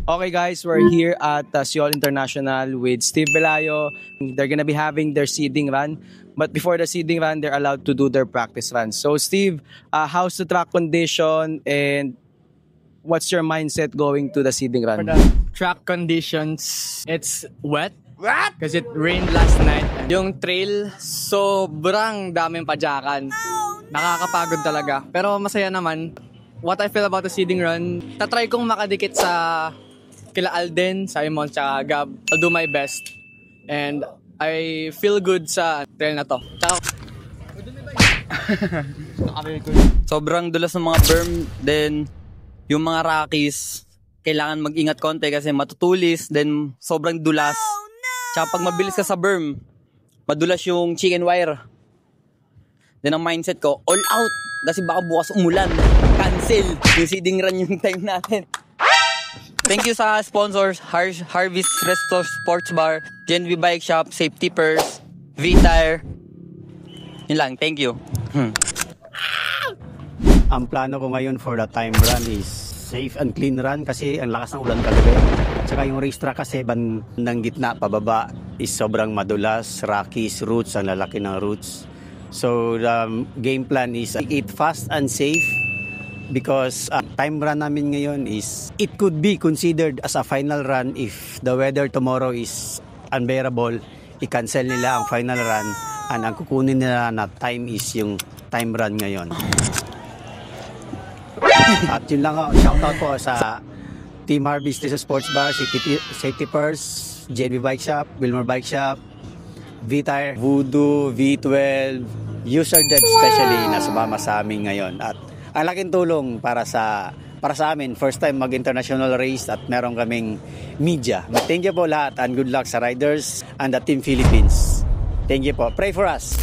Okay guys, we're here at Seoul International with Steve Velayo. They're gonna be having their seeding run. But before the seeding run, they're allowed to do their practice run. So Steve, how's the track condition and what's your mindset going to the seeding For run? the track conditions, it's wet. What? Because it rained last night. Yung trail, sobrang daming padyakan. Nakakapagod talaga. Pero masaya naman. What I feel about the seeding run, tatry kong makadikit sa kila Alden, Simon, tsaka Gab. I'll do my best. And I feel good sa trail na to. Tsaka, sobrang dulas ng mga berm, then yung mga rockies, kailangan mag-ingat konti kasi matutulis, then sobrang dulas. Tsaka pag mabilis ka sa berm, madulas yung chicken wire. Then ang mindset ko, all out, kasi baka bukas umulan. Cancel yung seeding run yung time natin. Thank you sa sponsors, Harvest Resto Sports Bar, GenV Bike Shop, Safety Purse, V-Tire. Yun lang, thank you. Ang plano ko ngayon for the time run is safe and clean run kasi ang lakas ng ulan kagabi. Tsaka yung racetrack kasi bandang gitna pababa is sobrang madulas, rockies, roots, ang lalaki ng roots. So the game plan is it fast and safe because time run namin ngayon is it could be considered as a final run if the weather tomorrow is unbearable. I-cancel nila ang final run and ang kukunin nila na time is yung time run ngayon. At yun lang, shoutout po sa Team Harvest Sports Bar, Safety Purse, JB Bike Shop, Wilmer Bike Shop, V-Tire, Voodoo, V12, User Dead especially na sumama sa amin ngayon. At ang laking tulong para sa amin, first time mag-international race at meron kaming media. Thank you po lahat and good luck sa riders and the Team Philippines. Thank you po. Pray for us.